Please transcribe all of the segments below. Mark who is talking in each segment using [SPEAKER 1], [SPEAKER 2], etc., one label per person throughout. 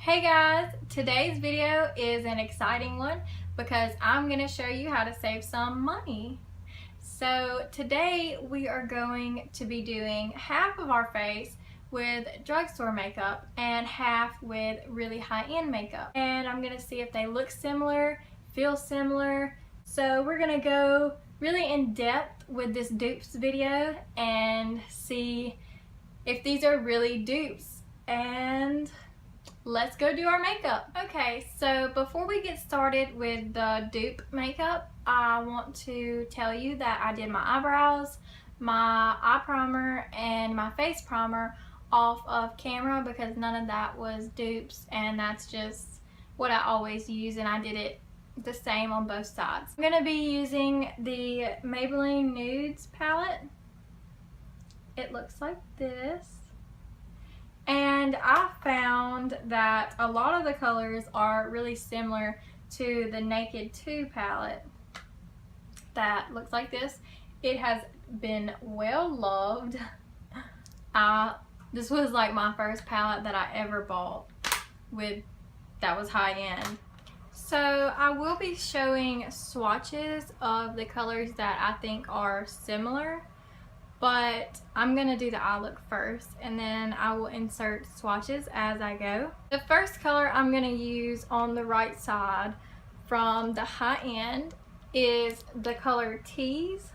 [SPEAKER 1] Hey guys, today's video is an exciting one because I'm going to show you how to save some money. So today we are going to be doing half of our face with drugstore makeup and half with really high-end makeup. And I'm going to see if they look similar, feel similar. So we're going to go really in depth with this dupes video and see if these are really dupes. And let's go do our makeup. Okay, so before we get started with the dupe makeup, I want to tell you that I did my eyebrows, my eye primer, and my face primer off of camera because none of that was dupes, and that's just what I always use, and I did it the same on both sides. I'm going to be using the Maybelline Nudes palette. It looks like this. And I found that a lot of the colors are really similar to the Naked 2 palette that looks like this. It has been well loved. This was like my first palette that I ever bought that was high end. So I will be showing swatches of the colors that I think are similar. But I'm going to do the eye look first, and then I will insert swatches as I go. The first color I'm going to use on the right side from the high end is the color Tease.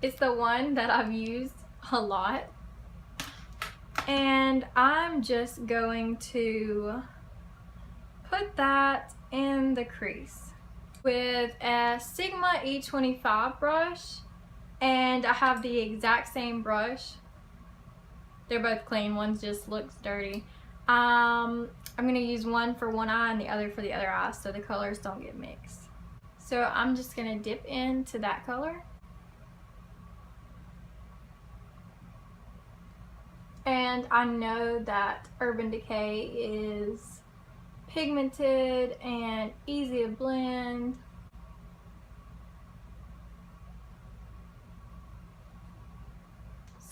[SPEAKER 1] It's the one that I've used a lot. And I'm just going to put that in the crease with a Sigma E25 brush. And I have the exact same brush. They're both clean, one just looks dirty. I'm going to use one for one eye and the other for the other eye so the colors don't get mixed. So I'm just going to dip into that color. And I know that Urban Decay is pigmented and easy to blend.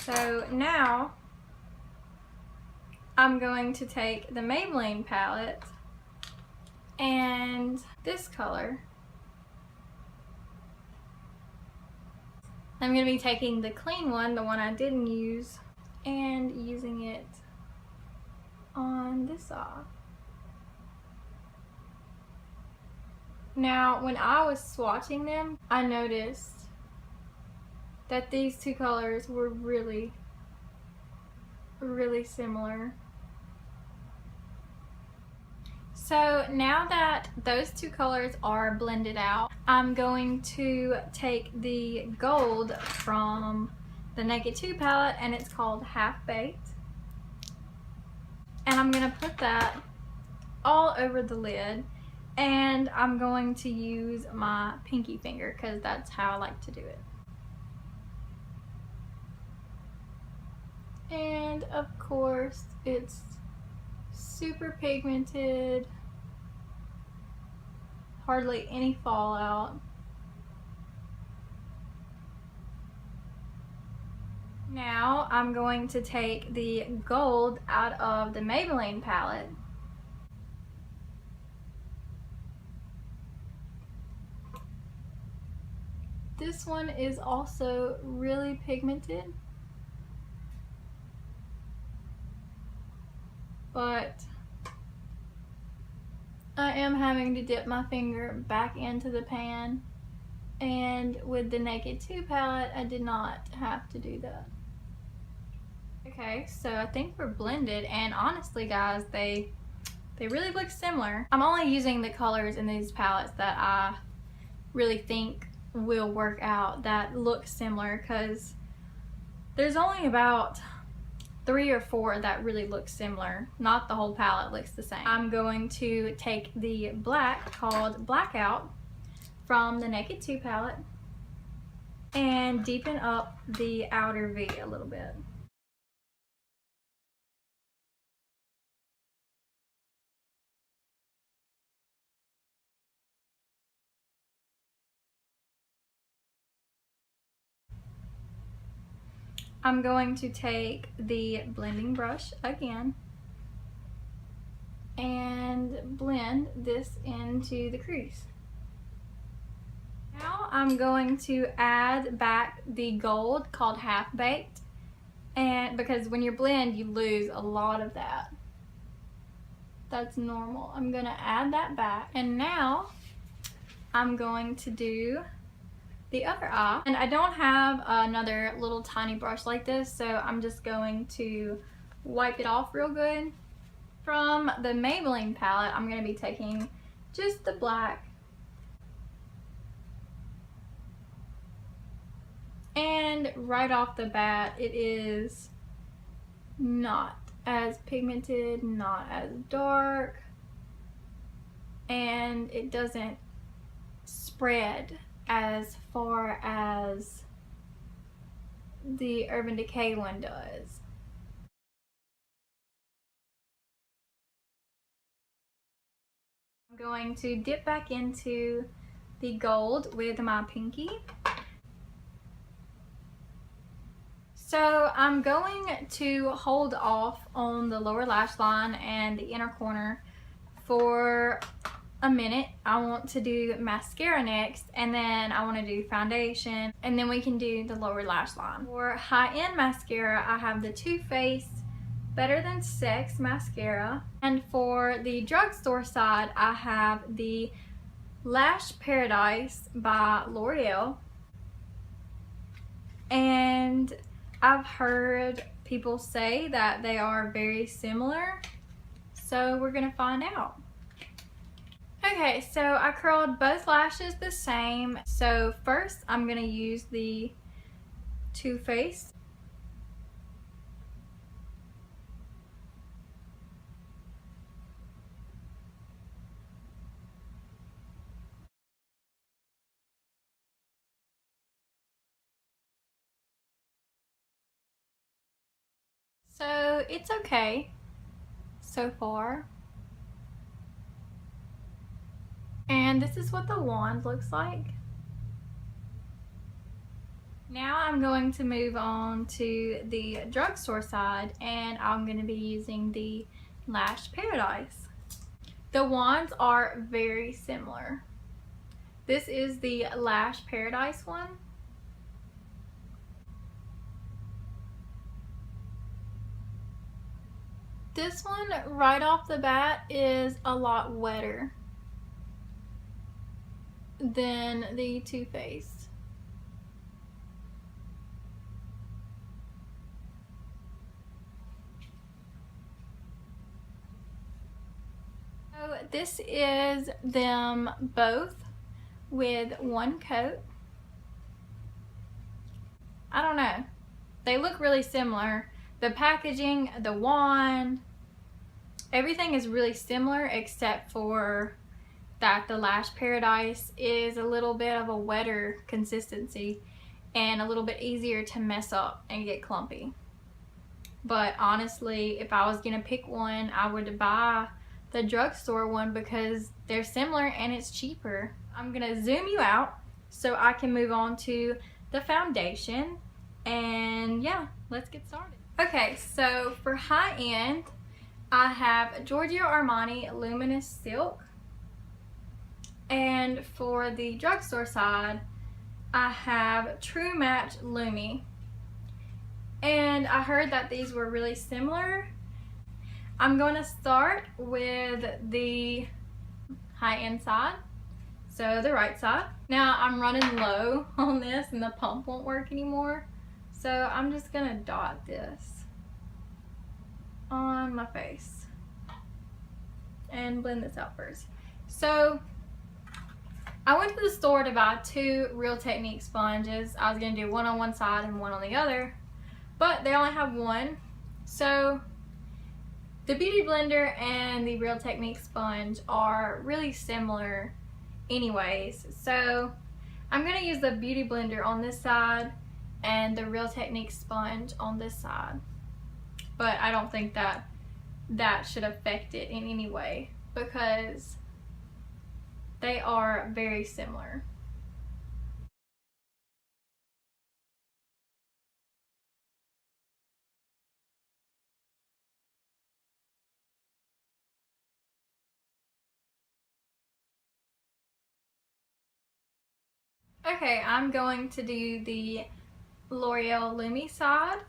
[SPEAKER 1] So now I'm going to take the Maybelline palette and this color. I'm going to be taking the clean one, the one I didn't use, and using it on this eye. Now when I was swatching them, I noticed that these two colors were really similar. So now that those two colors are blended out, I'm going to take the gold from the Naked 2 palette, and it's called Half Baked. And I'm going to put that all over the lid, and I'm going to use my pinky finger because that's how I like to do it. And of course, it's super pigmented, hardly any fallout. Now I'm going to take the gold out of the Maybelline palette. This one is also really pigmented. But I am having to dip my finger back into the pan, and with the Naked 2 palette I did not have to do that. Okay, so I think we're blended, and honestly guys, they really look similar. I'm only using the colors in these palettes that I really think will work out, that look similar, because there's only about 3 or 4 that really look similar. Not the whole palette looks the same. I'm going to take the black called Blackout from the Naked 2 palette and deepen up the outer V a little bit. I'm going to take the blending brush again blend this into the crease. Now I'm going to add back the gold called Half Baked, and because when you blend you lose a lot of that. That's normal. I'm gonna add that back, and now I'm going to do the other eye. And I don't have another little tiny brush like this, so I'm just going to wipe it off real good. From the Maybelline palette, I'm going to be taking just the black. And right off the bat, it is not as pigmented, not as dark, and it doesn't spread as far as the Urban Decay one does. I'm going to dip back into the gold with my pinky. So I'm going to hold off on the lower lash line and the inner corner for a minute. I want to do mascara next, and then I want to do foundation, and then we can do the lower lash line. For high-end mascara, I have the Too Faced Better Than Sex mascara, and for the drugstore side, I have the Lash Paradise by L'Oreal. And I've heard people say that they are very similar, so we're gonna find out. Okay, so I curled both lashes the same. So first I'm gonna use the Too Faced. So it's okay so far. And this is what the wand looks like. Now I'm going to move on to the drugstore side, and I'm going to be using the Lash Paradise. The wands are very similar. This is the Lash Paradise one. This one right off the bat is a lot wetter than the Too Faced. So this is them both with one coat. I don't know. They look really similar. The packaging, the wand, everything is really similar except for that the Lash Paradise is a little bit of a wetter consistency and a little bit easier to mess up and get clumpy. But honestly, if I was gonna pick one, I would buy the drugstore one because they're similar and it's cheaper. I'm gonna zoom you out so I can move on to the foundation, and yeah, let's get started. Okay, so for high end, I have Giorgio Armani Luminous Silk. And for the drugstore side, I have True Match Lumi. And I heard that these were really similar. I'm going to start with the high-end side, so the right side. Now I'm running low on this and the pump won't work anymore. So I'm just going to dot this on my face and blend this out first. So I went to the store to buy 2 Real Technique sponges. I was going to do one on one side and one on the other, but they only have one. So the Beauty Blender and the Real Technique sponge are really similar anyways. So I'm going to use the Beauty Blender on this side and the Real Technique sponge on this side. But I don't think that that should affect it in any way because they are very similar. Okay, I'm going to do the L'Oreal Lumi side.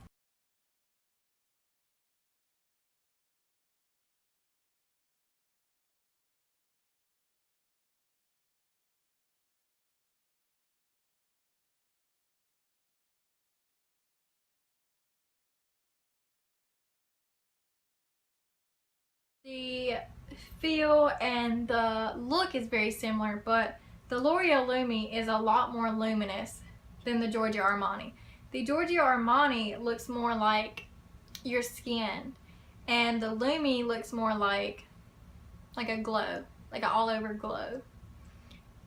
[SPEAKER 1] The feel and the look is very similar, but the L'Oreal Lumi is a lot more luminous than the Giorgio Armani. The Giorgio Armani looks more like your skin, and the Lumi looks more like a glow, like an all over glow.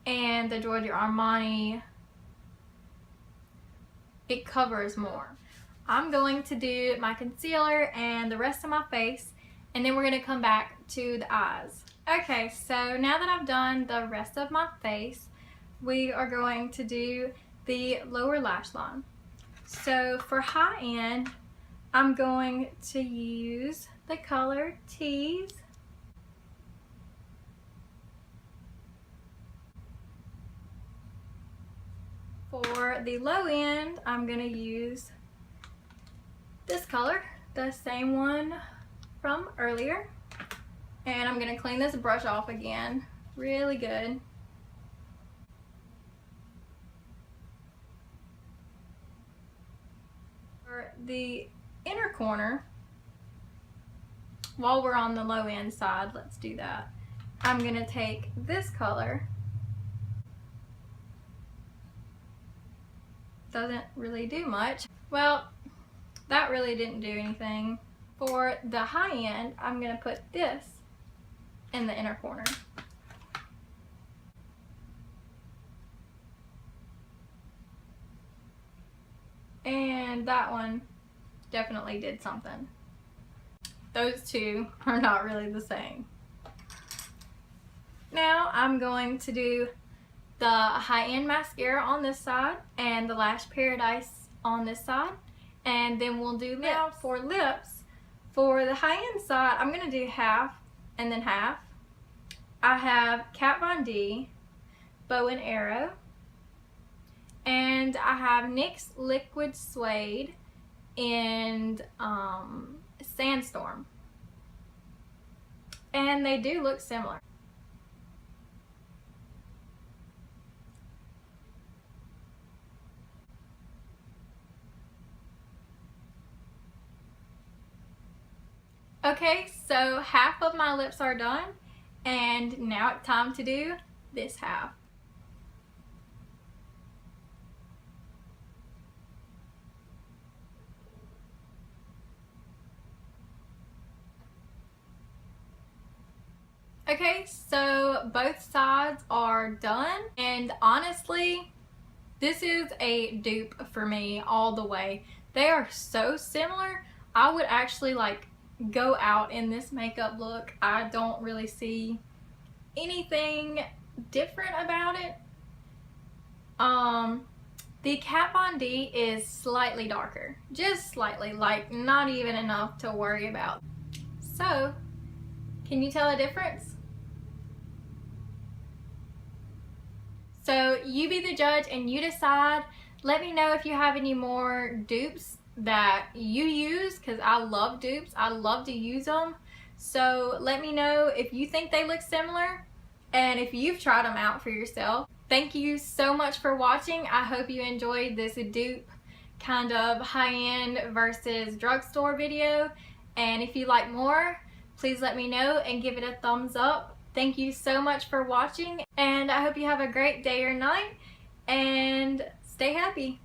[SPEAKER 1] And the Giorgio Armani, it covers more. I'm going to do my concealer and the rest of my face, and then we're going to come back to the eyes. Okay, so now that I've done the rest of my face, we are going to do the lower lash line. So for high end, I'm going to use the color Tease. For the low end, I'm going to use this color, the same one from earlier. And I'm going to clean this brush off again really good. For the inner corner, while we're on the low end side, let's do that. I'm going to take this color. Doesn't really do much. Well, that really didn't do anything. For the high end, I'm going to put this in the inner corner. And that one definitely did something. Those two are not really the same. Now I'm going to do the high-end mascara on this side and the Lash Paradise on this side, and then we'll do lips. Now for lips, for the high-end side, I'm going to do half and then half. I have Kat Von D, Bow and Arrow, and I have NYX Liquid Suede and Sandstorm, and they do look similar. Okay, so half of my lips are done, and now it's time to do this half. Okay, so both sides are done, and honestly, this is a dupe for me all the way. They are so similar. I would actually go out in this makeup look. I don't really see anything different about it. The Kat Von D is slightly darker, just slightly, not even enough to worry about. So, can you tell a difference? So you be the judge and you decide. Let me know if you have any more dupes that you use, because I love dupes. I love to use them. So let me know if you think they look similar and if you've tried them out for yourself. Thank you so much for watching. I hope you enjoyed this dupe kind of high-end versus drugstore video. And if you like more, please let me know and give it a thumbs up. Thank you so much for watching, and I hope you have a great day or night, and stay happy.